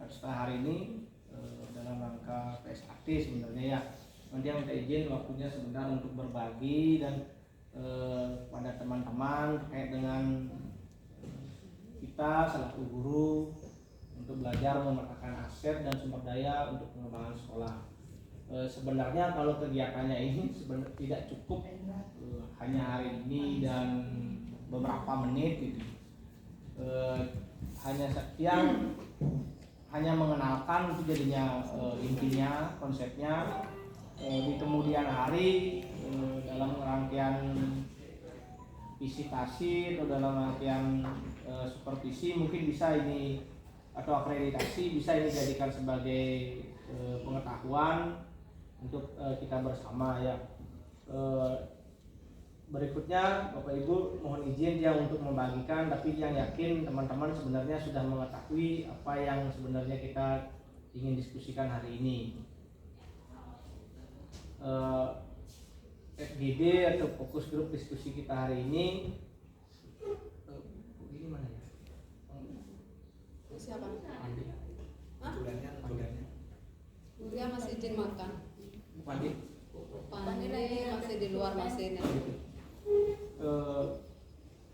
pesta hari ini dalam rangka PSAT sebenarnya ya. Nanti yang minta izin waktunya sebentar untuk berbagi dan pada teman-teman terkait dengan kita selaku guru untuk belajar memetakan aset dan sumber daya untuk pengembangan sekolah. Sebenarnya kalau kegiatannya ini sebenarnya tidak cukup hanya hari ini dan beberapa menit gitu. Hanya mengenalkan itu jadinya intinya konsepnya. Di kemudian hari dalam rangkaian visitasi atau dalam rangkaian supervisi mungkin bisa ini atau akreditasi bisa ini dijadikan sebagai pengetahuan untuk kita bersama ya. Berikutnya Bapak Ibu mohon izin yang untuk membagikan, tapi yang yakin teman-teman sebenarnya sudah mengetahui apa yang sebenarnya kita ingin diskusikan hari ini. FGD atau fokus grup diskusi kita hari ini ini mana ya? Siapa? Andi. Bulannya. Dia masih izin makan. Andi. Pani masih di luar masih ini.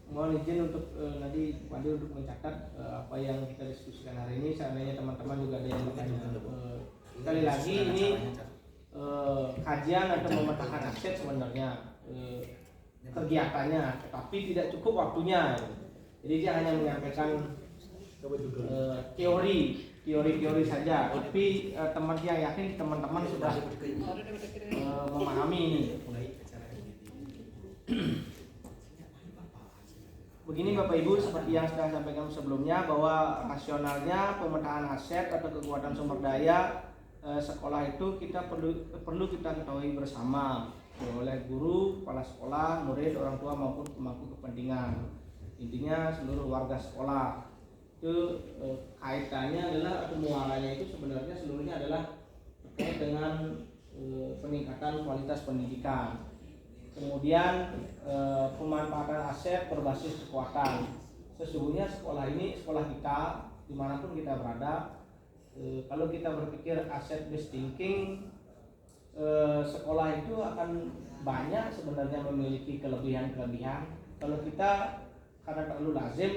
Mohon izin untuk nanti Andi untuk mencatat apa yang kita diskusikan hari ini. Seandainya teman-teman juga ada yang bertanya. Sekali lagi ini kajian atau memetakan aset sebenarnya kegiatannya, tetapi tidak cukup waktunya. Jadi dia hanya menyampaikan teori saja, tapi teman yang yakin teman-teman sudah memahami ini. Begini Bapak Ibu, seperti yang sudah saya sampaikan sebelumnya bahwa rasionalnya pemetaan aset atau kekuatan sumber daya sekolah itu kita perlu kita ketahui bersama oleh guru, kepala sekolah, murid, orang tua maupun pemangku kepentingan. Intinya seluruh warga sekolah. Itu kaitannya adalah atau muaranya itu sebenarnya seluruhnya adalah terkait dengan peningkatan kualitas pendidikan. Kemudian pemanfaatan aset berbasis kekuatan. Sesungguhnya sekolah ini, sekolah kita dimanapun kita berada, kalau kita berpikir asset based thinking, sekolah itu akan banyak sebenarnya memiliki kelebihan-kelebihan. Kalau kita karena terlalu lazim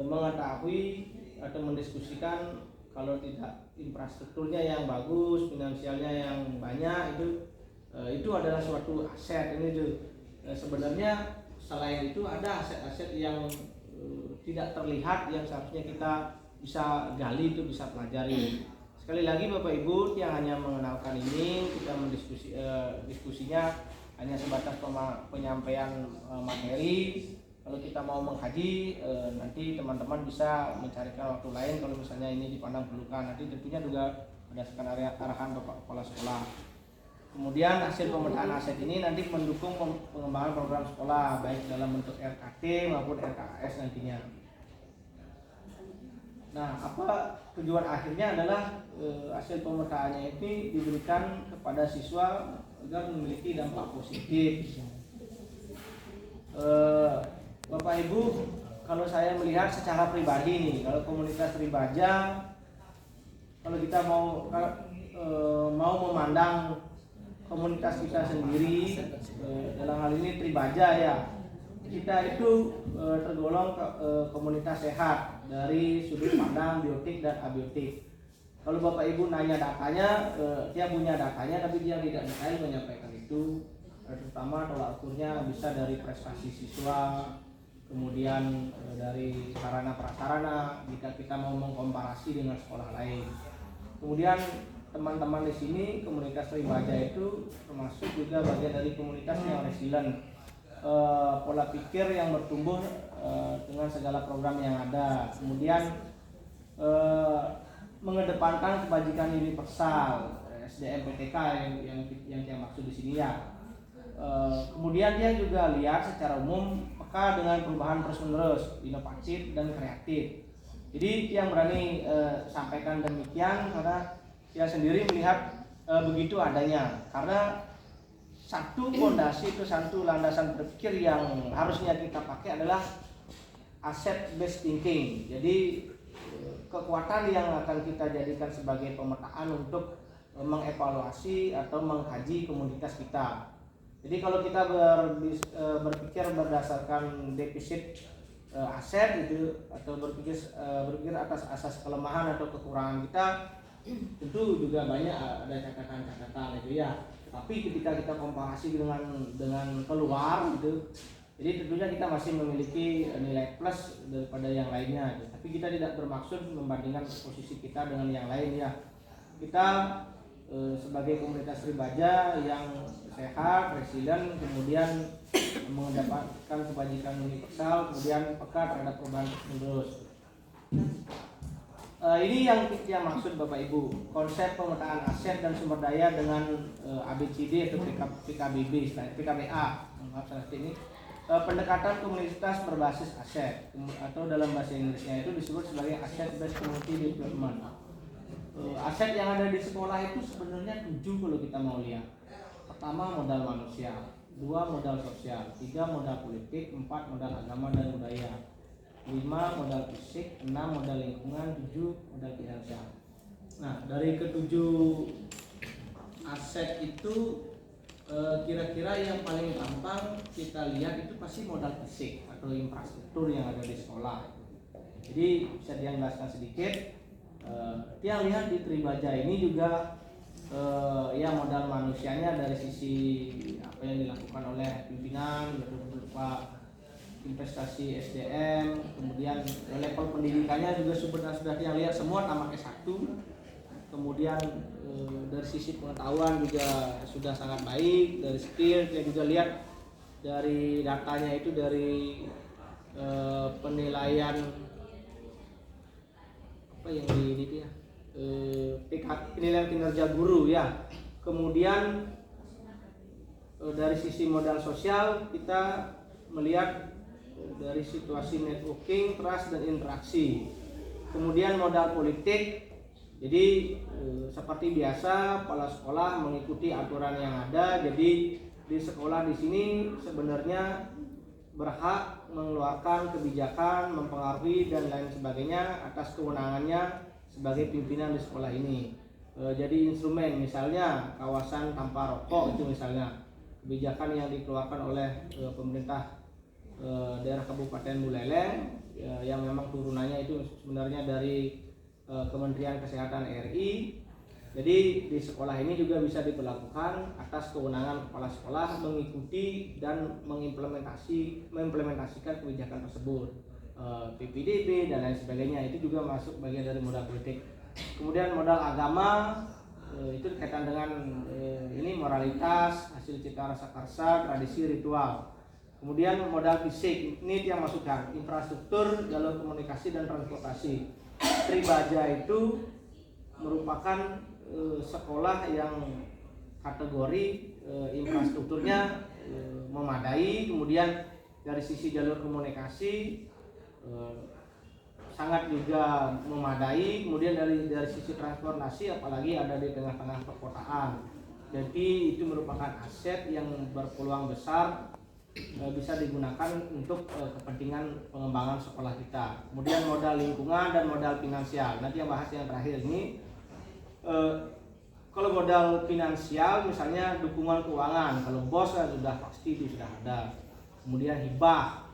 mengetahui atau mendiskusikan kalau tidak infrastrukturnya yang bagus, finansialnya yang banyak, itu adalah suatu aset. Ini tuh sebenarnya selain itu ada aset-aset yang tidak terlihat yang seharusnya kita bisa gali, itu bisa pelajari. Sekali lagi Bapak Ibu yang hanya mengenalkan ini, kita diskusinya hanya sebatas penyampaian materi. Kalau kita mau mengkaji, nanti teman-teman bisa mencarikan waktu lain kalau misalnya ini dipandang perlukan. Nanti tentunya juga berdasarkan arahan Bapak Kepala Sekolah. Kemudian hasil pemetaan aset ini nanti mendukung pengembangan program sekolah baik dalam bentuk RKT maupun RKAS nantinya. Nah, apa tujuan akhirnya adalah hasil pemetaannya itu diberikan kepada siswa agar memiliki dampak positif. Bapak Ibu, kalau saya melihat secara pribadi nih, kalau komunitas Tribaja, kalau kita mau memandang komunitas kita sendiri, dalam hal ini Tribaja ya, kita itu tergolong komunitas sehat dari sudut pandang biotik dan abiotik. Kalau Bapak Ibu nanya datanya, dia punya datanya tapi dia tidak detail menyampaikan itu. Terutama tolak ukurnya bisa dari prestasi siswa, kemudian dari sarana prasarana jika kita mau mengkomparasi dengan sekolah lain. Kemudian teman-teman di sini komunitas Tribaja itu termasuk juga bagian dari komunitas yang resilient. Pola pikir yang bertumbuh dengan segala program yang ada, kemudian mengedepankan kebajikan universal, SDM PTK yang saya maksud di sini ya. Kemudian dia juga lihat secara umum peka dengan perubahan terus-menerus, inovatif dan kreatif. Jadi yang berani sampaikan demikian karena dia sendiri melihat begitu adanya, karena satu fondasi itu satu landasan berpikir yang harusnya kita pakai adalah asset based thinking. Jadi kekuatan yang akan kita jadikan sebagai pemetaan untuk mengevaluasi atau mengkaji komunitas kita. Jadi kalau kita berpikir berdasarkan defisit aset gitu, atau berpikir atas asas kelemahan atau kekurangan kita, tentu juga banyak ada catatan-catatan itu ya. Tapi ketika kita komparasi dengan keluar gitu, jadi tentunya kita masih memiliki nilai plus daripada yang lainnya gitu. Tapi kita tidak bermaksud membandingkan posisi kita dengan yang lain ya. Kita sebagai komunitas Ribaja yang sehat, resilient, kemudian mendapatkan kebajikan universal, kemudian peka terhadap perubahan terus. Ini yang maksud Bapak Ibu, konsep pemetaan aset dan sumber daya dengan ABCD atau PKBB, PKBA, maaf salah ini. Pendekatan komunitas berbasis aset atau dalam bahasa Inggrisnya itu disebut sebagai asset based community development. Aset yang ada di sekolah itu sebenarnya 7 kalau kita mau lihat. Pertama, modal manusia, 2 modal sosial, 3 modal politik, 4 modal agama dan budaya, 5 modal fisik, 6 modal lingkungan, 7 modal finansial. Nah, dari ketujuh aset itu kira-kira yang paling gampang kita lihat itu pasti modal fisik atau infrastruktur yang ada di sekolah. Jadi bisa dijelaskan sedikit. Yang lihat di Tribaja ini juga ya modal manusianya dari sisi apa yang dilakukan oleh pimpinan berupa investasi SDM, kemudian level pendidikannya juga sudah yang lihat semua tamat S1, kemudian dari sisi pengetahuan juga sudah sangat baik, dari skill saya juga lihat dari datanya itu dari penilaian apa yang di ya penilaian kinerja guru ya. Kemudian dari sisi modal sosial kita melihat dari situasi networking, trust dan interaksi. Kemudian modal politik, jadi seperti biasa kepala sekolah mengikuti aturan yang ada. Jadi di sekolah di sini sebenarnya berhak mengeluarkan kebijakan, mempengaruhi dan lain sebagainya atas kewenangannya sebagai pimpinan di sekolah ini. Jadi instrumen misalnya kawasan tanpa rokok itu misalnya kebijakan yang dikeluarkan oleh pemerintah daerah Kabupaten Buleleng yang memang turunannya itu sebenarnya dari Kementerian Kesehatan RI. Jadi di sekolah ini juga bisa diberlakukan atas kewenangan kepala sekolah mengikuti dan mengimplementasikan kebijakan tersebut, PPDB dan lain sebagainya. Itu juga masuk bagian dari modal politik. Kemudian modal agama itu berkaitan dengan ini moralitas, hasil cita rasa karsa, tradisi, ritual. Kemudian modal fisik ini yang masukkan infrastruktur, jalur komunikasi dan transportasi. Tribaja itu merupakan sekolah yang kategori infrastrukturnya memadai, kemudian dari sisi jalur komunikasi sangat juga memadai, kemudian dari sisi transportasi apalagi ada di tengah-tengah perkotaan. Jadi itu merupakan aset yang berpeluang besar bisa digunakan untuk kepentingan pengembangan sekolah kita. Kemudian modal lingkungan dan modal finansial. Nanti yang bahas yang terakhir ini. Kalau modal finansial misalnya dukungan keuangan, kalau BOS sudah pasti itu sudah ada. Kemudian hibah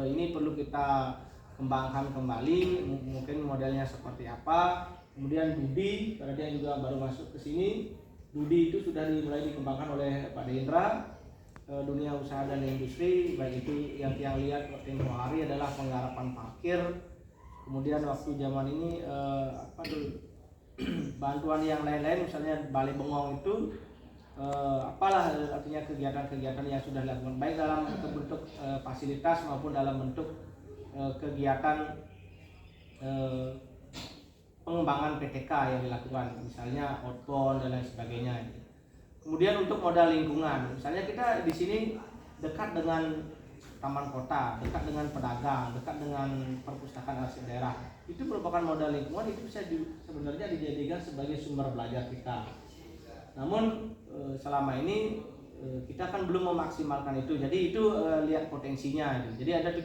ini perlu kita kembangkan kembali, mungkin modelnya seperti apa. Kemudian Dudi, karena dia juga baru masuk ke sini. Dudi itu sudah mulai dikembangkan oleh Pak Dendra. Dunia usaha dan industri, baik itu yang lihat tempo hari adalah penggarapan parkir. Kemudian waktu zaman ini bantuan yang lain-lain, misalnya Balai Bengong itu apalah artinya kegiatan-kegiatan yang sudah dilakukan baik dalam bentuk fasilitas maupun dalam bentuk kegiatan pengembangan PTK yang dilakukan, misalnya outbound dan lain sebagainya. Kemudian untuk modal lingkungan, misalnya kita di sini dekat dengan taman kota, dekat dengan pedagang, dekat dengan perpustakaan arsip daerah. Itu merupakan modal lingkungan, itu bisa sebenarnya dijadikan sebagai sumber belajar kita. Namun selama ini kita kan belum memaksimalkan itu. Jadi itu lihat potensinya. Jadi ada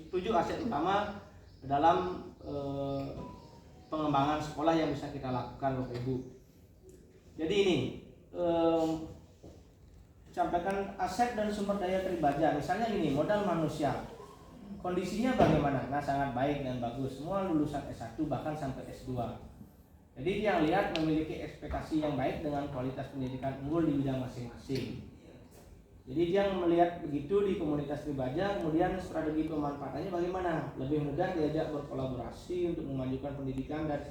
tujuh aset utama dalam pengembangan sekolah yang bisa kita lakukan Bapak Ibu. Jadi ini sampaikan aset dan sumber daya Tribaja. Misalnya ini modal manusia. Kondisinya bagaimana? Nah, sangat baik dan bagus. Semua lulusan S1 bahkan sampai S2. Jadi yang lihat memiliki ekspektasi yang baik dengan kualitas pendidikan unggul di bidang masing-masing. Jadi dia melihat begitu di komunitas Tribaja, kemudian strategi pemanfaatannya bagaimana? Lebih mudah diajak berkolaborasi untuk memajukan pendidikan dan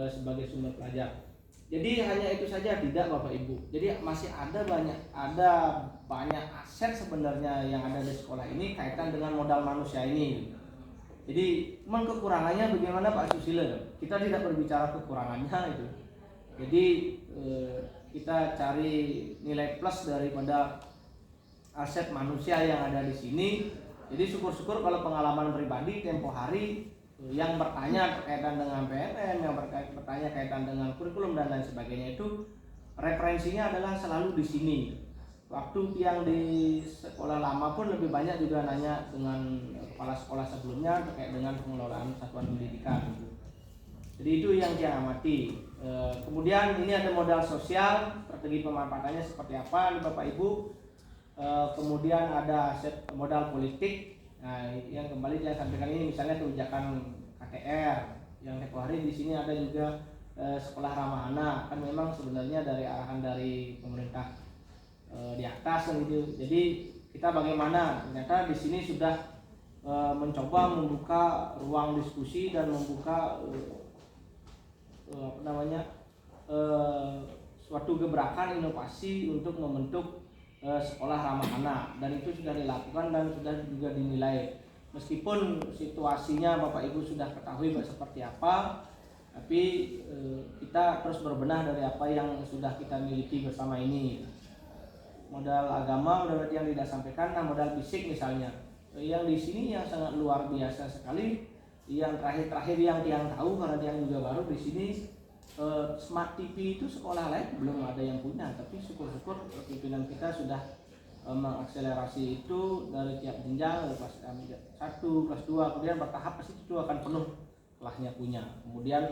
sebagai sumber pelajar. Jadi hanya itu saja tidak Bapak Ibu. Jadi masih ada banyak aset sebenarnya yang ada di sekolah ini kaitan dengan modal manusia ini. Jadi kekurangannya bagaimana Pak Susilo? Kita tidak berbicara kekurangannya itu. Jadi kita cari nilai plus daripada aset manusia yang ada di sini. Jadi syukur-syukur kalau pengalaman pribadi tempo hari yang bertanya berkaitan dengan PNM, yang bertanya kaitan dengan kurikulum dan lain sebagainya itu referensinya adalah selalu di sini. Waktu yang di sekolah lama pun lebih banyak juga nanya dengan kepala sekolah sebelumnya terkait dengan pengelolaan satuan pendidikan. Jadi itu yang dia amati. Kemudian ini ada modal sosial, strategi pemanfaatannya seperti apa nih Bapak Ibu. Kemudian ada aset modal politik. Nah, yang kembali saya sampaikan ini misalnya kebijakan KTR yang tempoh hari di sini ada juga sekolah ramah anak, kan memang sebenarnya dari arahan dari pemerintah di atas gitu. Jadi kita bagaimana ternyata di sini sudah mencoba membuka ruang diskusi dan membuka suatu gebrakan inovasi untuk membentuk sekolah ramah anak, dan itu sudah dilakukan dan sudah juga dinilai. Meskipun situasinya Bapak Ibu sudah ketahui seperti apa, tapi kita terus berbenah dari apa yang sudah kita miliki bersama ini. Modal agama udah yang tidak sampaikan, nah modal fisik misalnya, yang di sini yang sangat luar biasa sekali, yang terakhir yang tahu karena yang juga baru di sini. Smart TV itu sekolah lain belum ada yang punya, tapi syukur-syukur pimpinan kita sudah mengakselerasi itu dari tiap jenjang, dari kelas 1, kelas 2, kemudian bertahap pasti itu akan penuh kelasnya punya. Kemudian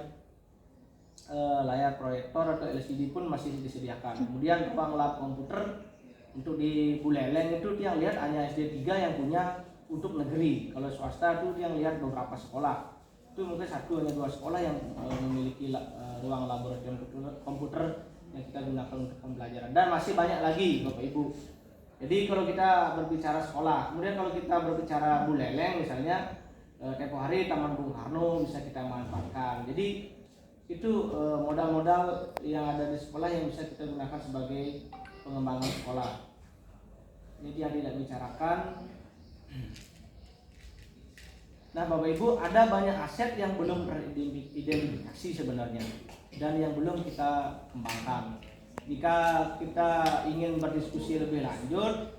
layar proyektor atau LCD pun masih disediakan. Kemudian ruang lab komputer untuk di Buleleng itu yang lihat hanya SD 3 yang punya untuk negeri. Kalau swasta itu yang lihat beberapa sekolah. Itu mungkin 1 atau 2 sekolah yang memiliki ruang laboratorium komputer yang kita gunakan untuk pembelajaran, dan masih banyak lagi Bapak Ibu. Jadi kalau kita berbicara sekolah, kemudian kalau kita berbicara Buleleng misalnya, tempoh hari Taman Bung Karno bisa kita manfaatkan. Jadi itu modal-modal yang ada di sekolah yang bisa kita gunakan sebagai pengembangan sekolah. Ini yang tidak bicarakan. Nah Bapak Ibu, ada banyak aset yang belum teridentifikasi sebenarnya dan yang belum kita kembangkan. Jika kita ingin berdiskusi lebih lanjut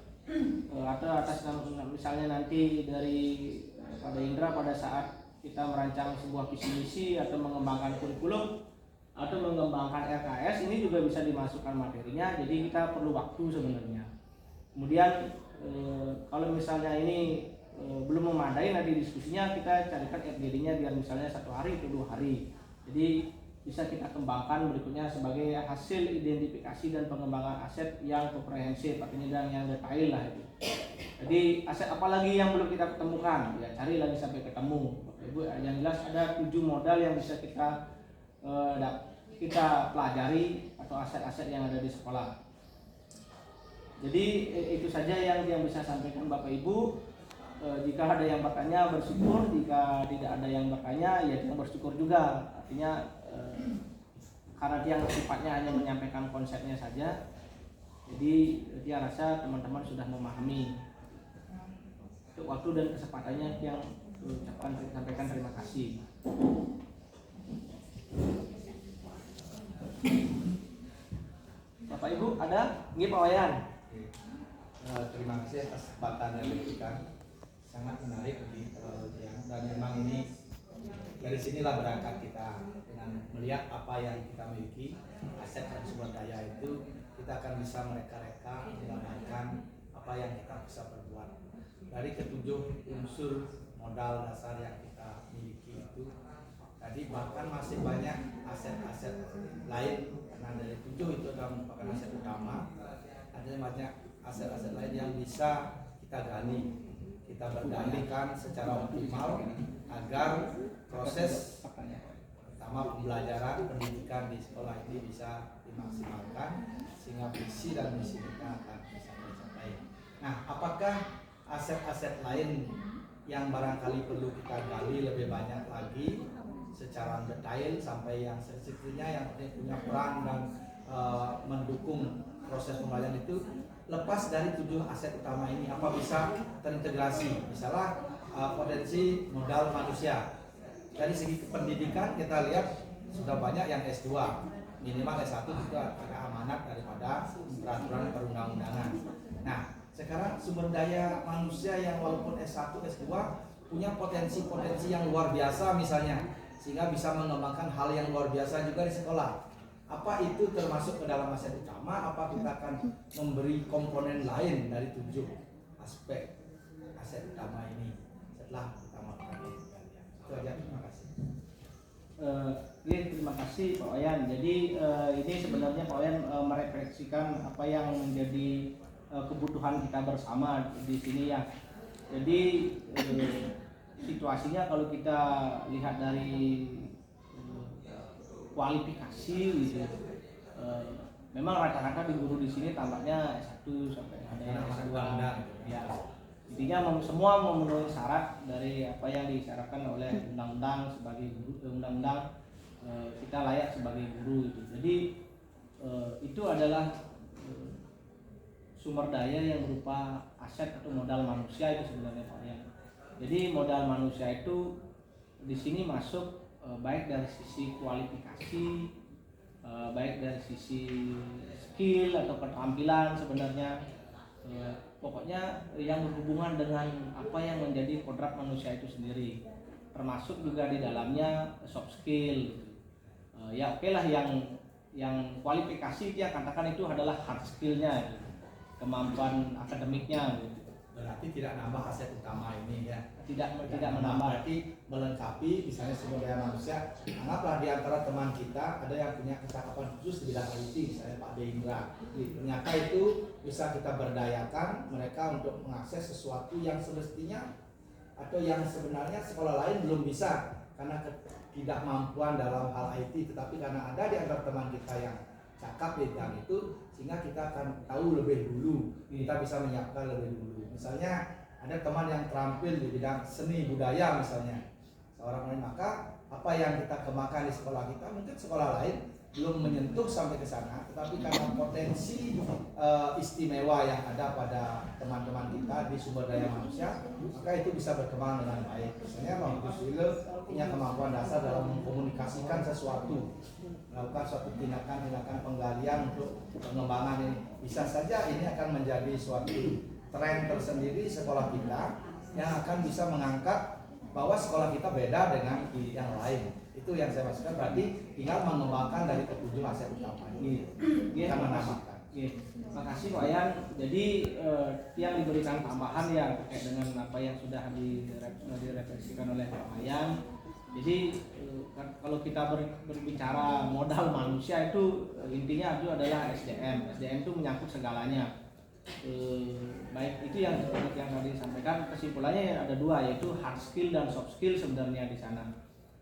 atau atas misalnya nanti dari pada Indra pada saat kita merancang sebuah visi misi atau mengembangkan kurikulum atau mengembangkan RKS, ini juga bisa dimasukkan materinya. Jadi kita perlu waktu sebenarnya. Kemudian kalau misalnya ini belum memadai, nanti diskusinya kita carikan FGD-nya biar misalnya 1 hari atau 2 hari. Jadi bisa kita kembangkan berikutnya sebagai hasil identifikasi dan pengembangan aset yang komprehensif, artinya yang detail lah itu. Jadi aset apa lagi yang belum kita ketemukan, ya cari lagi sampai ketemu. Bapak Ibu, yang jelas ada 7 modal yang bisa kita pelajari atau aset-aset yang ada di sekolah. Jadi itu saja yang bisa sampaikan Bapak Ibu. Jika ada yang bertanya bersyukur, jika tidak ada yang bertanya ya tidak bersyukur juga. Artinya karena dia sifatnya hanya menyampaikan konsepnya saja, jadi dia rasa teman-teman sudah memahami. Untuk waktu dan kesempatannya yang sampaikan terima kasih. Bapak Ibu ada? Nggih Pak Wayan. Terima kasih atas kesempatan yang diberikan. Sangat menarik dan memang ini dari sinilah berangkat kita dengan melihat apa yang kita miliki, aset dan sumber daya itu kita akan bisa mereka-reka menggambarkan apa yang kita bisa perbuat. Dari ke-7 unsur modal dasar yang kita miliki itu Tadi bahkan masih banyak aset-aset lain, karena dari 7 itu adalah merupakan aset utama. Ada banyak aset-aset lain yang bisa kita gali, kita berdalihkan secara optimal agar proses pertama pembelajaran pendidikan di sekolah ini bisa dimaksimalkan sehingga visi dan misi kita akan bisa tercapai. Nah, apakah aset-aset lain yang barangkali perlu kita gali lebih banyak lagi secara detail sampai yang sensitinya yang punya peran dan mendukung proses pembelajaran itu lepas dari 7 aset utama ini, apa bisa terintegrasi? Misalnya potensi modal manusia. Dari segi pendidikan kita lihat sudah banyak yang S2, minimal S1 juga ada amanat daripada peraturan perundang-undangan. Nah, sekarang sumber daya manusia yang walaupun S1, S2 punya potensi-potensi yang luar biasa misalnya, sehingga bisa mengembangkan hal yang luar biasa juga di sekolah. Apa itu termasuk ke dalam aset utama? Apa kita akan memberi komponen lain dari 7 aspek aset utama ini setelah kita melakukan penelitian? Itu aja, terima kasih. Terima kasih Pak Wayan. Jadi ini sebenarnya Pak Wayan merefleksikan apa yang menjadi kebutuhan kita bersama di sini ya. Jadi situasinya kalau kita lihat dari kualifikasi gitu, memang rata-rata di guru di sini tampaknya S1 sampai ada yang S2 ya. Intinya semua memenuhi syarat dari apa yang disyaratkan oleh undang-undang sebagai guru, undang-undang kita layak sebagai guru itu. Jadi itu adalah sumber daya yang berupa aset atau modal manusia itu sebenarnya Pak ya. Jadi modal manusia itu di sini masuk baik dari sisi kualifikasi, baik dari sisi skill atau keterampilan sebenarnya, pokoknya yang berhubungan dengan apa yang menjadi kodrat manusia itu sendiri, termasuk juga di dalamnya soft skill. Ya oke lah yang kualifikasi dia katakan itu adalah hard skillnya, kemampuan akademiknya. Berarti tidak nambah aset utama ini ya. Tidak menambah. Berarti melengkapi misalnya sumber daya manusia. Anggaplah di antara teman kita ada yang punya kecakapan khusus di bidang IT, misalnya Pak Deindra. Ternyata itu bisa kita berdayakan mereka untuk mengakses sesuatu yang semestinya atau yang sebenarnya sekolah lain belum bisa karena ketidakmampuan dalam hal IT, tetapi karena ada di antara teman kita yang cakap di bidang itu, sehingga kita akan tahu lebih dulu, kita bisa menyiapkan lebih dulu. Misalnya ada teman yang terampil di bidang seni budaya misalnya, seorang lain, maka apa yang kita kembangkan di sekolah kita mungkin sekolah lain belum menyentuh sampai ke sana, tetapi karena potensi istimewa yang ada pada teman-teman kita di sumber daya manusia, maka itu bisa berkembang dengan baik. Misalnya Bang Kuswile punya kemampuan dasar dalam mengkomunikasikan sesuatu, melakukan suatu tindakan-tindakan penggalian untuk pengembangan ini. Bisa saja ini akan menjadi suatu tren tersendiri sekolah kita yang akan bisa mengangkat bahwa sekolah kita beda dengan yang lain. Itu yang saya maksudkan, berarti tinggal mengembangkan dari ketujuh aset utama ini. Kita menambahkan. Terima kasih Pak Yan. Jadi yang diberikan tambahan ya terkait dengan apa yang sudah direfleksikan oleh Pak Yan. Jadi kalau kita berbicara modal manusia itu intinya itu adalah SDM. SDM itu menyangkut segalanya. Baik itu yang tadi disampaikan, kesimpulannya ada dua, yaitu hard skill dan soft skill sebenarnya di sana.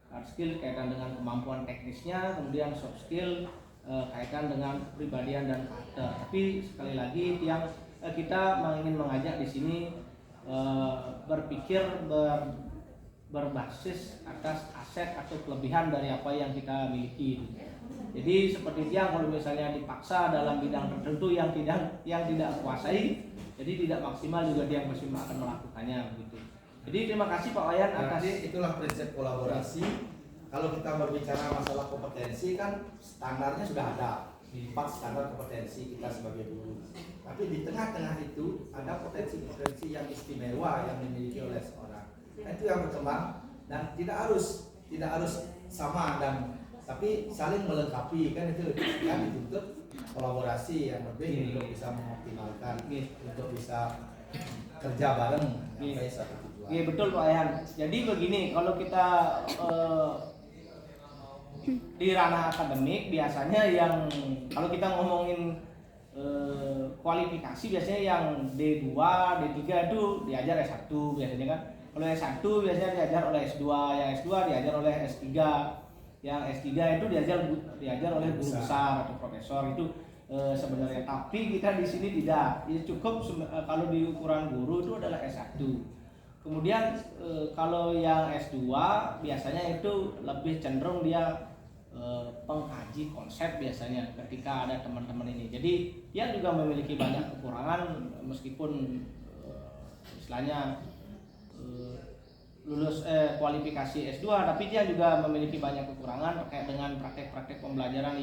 Hard skill kaitan dengan kemampuan teknisnya, kemudian soft skill kaitan dengan kepribadian dan karakter. Tapi sekali lagi yang kita ingin mengajak di sini berpikir berbasis atas aset atau kelebihan dari apa yang kita miliki. Jadi seperti dia kalau misalnya dipaksa dalam bidang tertentu yang tidak kuasai, jadi tidak maksimal juga dia masih akan melakukannya begitu. Jadi terima kasih Pak Wayan atas itulah prinsip kolaborasi. Kalau kita berbicara masalah kompetensi kan standarnya sudah ada, 4 standar kompetensi kita sebagai guru. Tapi di tengah-tengah itu ada potensi-potensi yang istimewa yang dimiliki oleh seorang. Nah, itu yang berkembang dan tidak harus sama tapi saling melengkapi, kan itu kan dituntut kolaborasi yang lebih untuk bisa mengoptimalkan, untuk bisa kerja bareng sampai satu tujuan. Iya betul Pak Yan. Jadi begini, kalau kita Di ranah akademik biasanya yang kalau kita ngomongin kualifikasi biasanya yang D2, D3 itu diajar S1 biasanya kan. Kalau S1 biasanya diajar oleh S2, yang S2 diajar oleh S3, yang S3 itu diajar oleh guru besar atau profesor itu sebenarnya. Tapi kita di sini tidak, ya cukup kalau di ukuran guru itu adalah S1. Kemudian kalau yang S2 biasanya itu lebih cenderung dia pengkaji konsep biasanya ketika ada teman-teman ini. Jadi dia juga memiliki banyak kekurangan meskipun istilahnya lulus kualifikasi S2, tapi dia juga memiliki banyak kekurangan terkait dengan praktek-praktek pembelajaran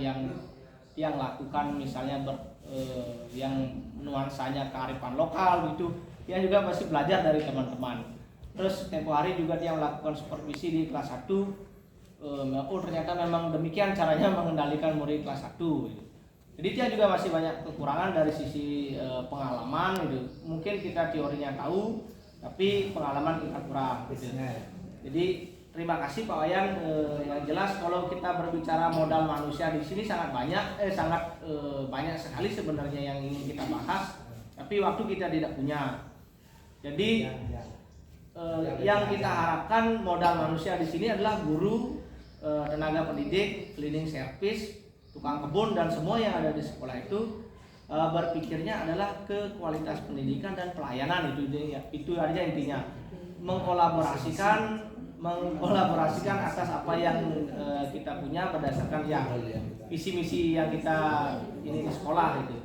yang lakukan misalnya yang nuansanya kearifan lokal gitu. Dia juga masih belajar dari teman-teman. Terus tempo hari juga dia melakukan supervisi di kelas 1. Ternyata memang demikian caranya mengendalikan murid kelas 1 gitu. Jadi dia juga masih banyak kekurangan dari sisi pengalaman gitu. Mungkin kita teorinya tahu, tapi pengalaman kita kurang gitu. Jadi terima kasih Pak Wayan. Yang jelas kalau kita berbicara modal manusia di sini sangat banyak banyak sekali sebenarnya yang ingin kita bahas, tapi waktu kita tidak punya. Jadi yang kita harapkan modal manusia di sini adalah guru, tenaga pendidik, cleaning service, tukang kebun dan semua yang ada di sekolah itu berpikirnya adalah ke kualitas pendidikan dan pelayanan itu aja intinya. Mengkolaborasikan atas apa yang kita punya berdasarkan visi misi yang kita ini di sekolah itu.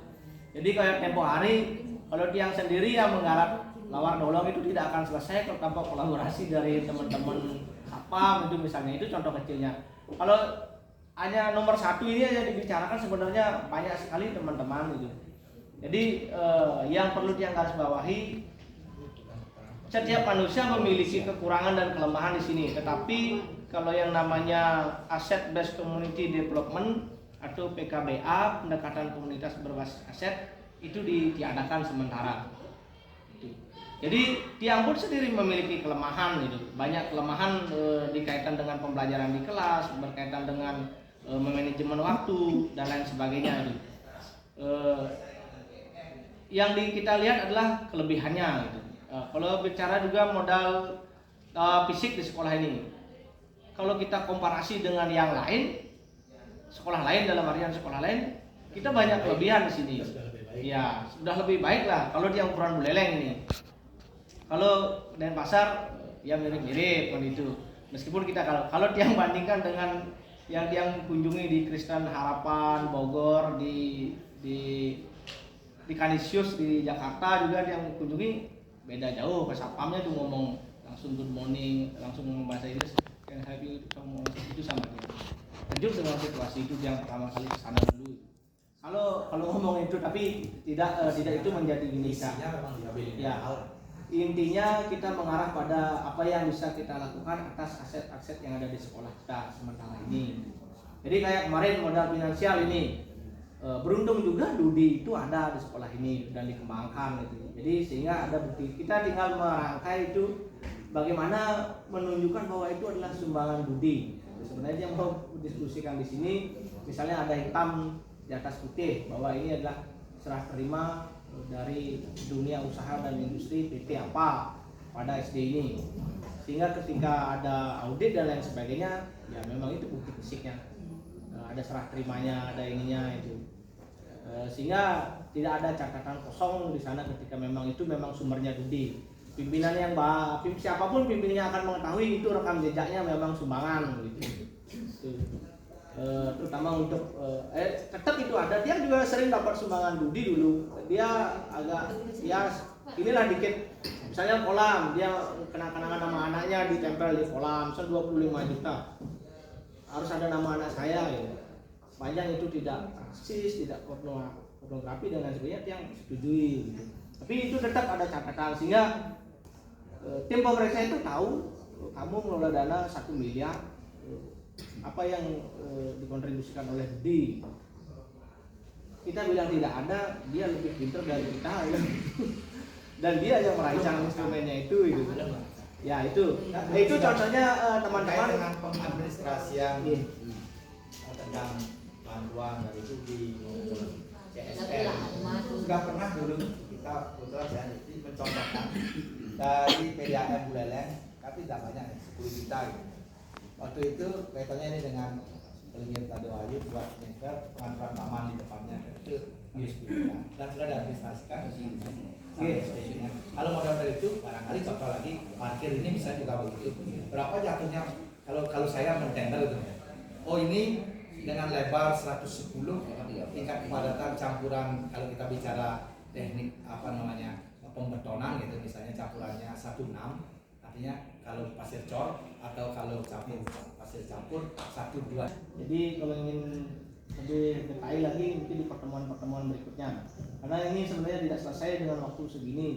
Jadi kayak tempo hari kalau tiang sendiri yang menggarap lawar dolong itu tidak akan selesai kalau tanpa kolaborasi dari teman-teman apa itu misalnya, itu contoh kecilnya. Kalau hanya nomor 1 ini aja dibicarakan sebenarnya banyak sekali teman-teman gitu. Jadi yang perlu digarisbawahi, setiap manusia memiliki kekurangan dan kelemahan di sini. Tetapi kalau yang namanya Asset Based Community Development atau PKBA, pendekatan komunitas berbasis aset, itu ditiadakan sementara. Jadi tiang pun sendiri memiliki kelemahan gitu. Banyak kelemahan dikaitan dengan pembelajaran di kelas, berkaitan dengan manajemen waktu dan lain sebagainya gitu. Yang kita lihat adalah kelebihannya gitu. Kalau bicara juga modal fisik di sekolah ini, kalau kita komparasi dengan yang lain, sekolah lain dalam artian sekolah lain, kita banyak kelebihan di sini. Ya, sudah lebih baik lah kalau dia ukuran Buleleng ini. Kalau Denpasar ya mirip-mirip kan itu. Meskipun kita kalau tiang bandingkan dengan yang tiang kunjungi di Kristen Harapan Bogor, di Kanisius di Jakarta juga tiang kunjungi beda jauh. Pas satpamnya tuh ngomong langsung good morning, langsung ngomong bahasa Inggris. Yang saya bilang itu sama dia. Lanjut dengan situasi itu yang pertama kali ke sana dulu. Kalau ngomong itu tapi tidak itu menjadi gini ya. Intinya kita mengarah pada apa yang bisa kita lakukan atas aset-aset yang ada di sekolah kita sementara ini. Jadi kayak kemarin modal finansial ini, beruntung juga Dudi itu ada di sekolah ini dan dikembangkan gitu. Jadi sehingga ada bukti, kita tinggal merangkai itu bagaimana menunjukkan bahwa itu adalah sumbangan Dudi. Sebenarnya yang mau diskusikan di sini, misalnya ada hitam di atas putih bahwa ini adalah serah terima dari dunia usaha dan industri PT apa pada SD ini, sehingga ketika ada audit dan lain sebagainya ya memang itu bukti fisiknya, ada serah terimanya, ada ininya itu, sehingga tidak ada catatan kosong di sana ketika memang itu memang sumbernya Dudi. Pimpinan yang siapapun pimpinannya akan mengetahui itu rekam jejaknya memang sumbangan gitu. Terutama untuk tetap itu ada. Dia juga sering dapat sumbangan Dudi dulu. Dia agak inilah dikit. Misalnya kolam, dia kenang-kenangan nama anaknya ditempel di kolam, misalnya 25 juta. Harus ada nama anak saya gitu. Sepanjang itu tidak praksis, tidak pornografi dan lain sebagainya, yang setujui gitu. Tapi itu tetap ada catatan sehingga tim pemeriksa itu tahu kamu mengelola dana 1 miliar, apa yang dikontribusikan oleh Dudi. Kita bilang tidak ada, dia lebih pintar dari kita ya. Dan dia yang merancang instrumennya itu gitu. Ya itu. Nah, itu contohnya teman-teman dengan pengadministrasian tentang bantuan dari Sudi maupun CSR. Juga pernah dulu kita kebetulan saya mencontohkan dari PDAM Buleleng, tapi tidak banyak, 10 juta gitu. Waktu itu kaitannya ini dengan Pelingin Tado Ayu buat nyengker pengaturan taman di depannya itu dan sudah diadministrasikan stasiunnya. Kalau modal dari itu barangkali contoh lagi parkir ini bisa juga begitu. Berapa jatuhnya kalau saya mentender itu? Oh ini dengan lebar 110 tingkat kepadatan campuran kalau kita bicara teknik apa namanya pembetonan gitu misalnya campurannya 16 artinya kalau pasir cor atau kalau pasir campur 12. Jadi kalau ingin lebih detail lagi mungkin di pertemuan-pertemuan berikutnya, karena ini sebenarnya tidak selesai dengan waktu segini.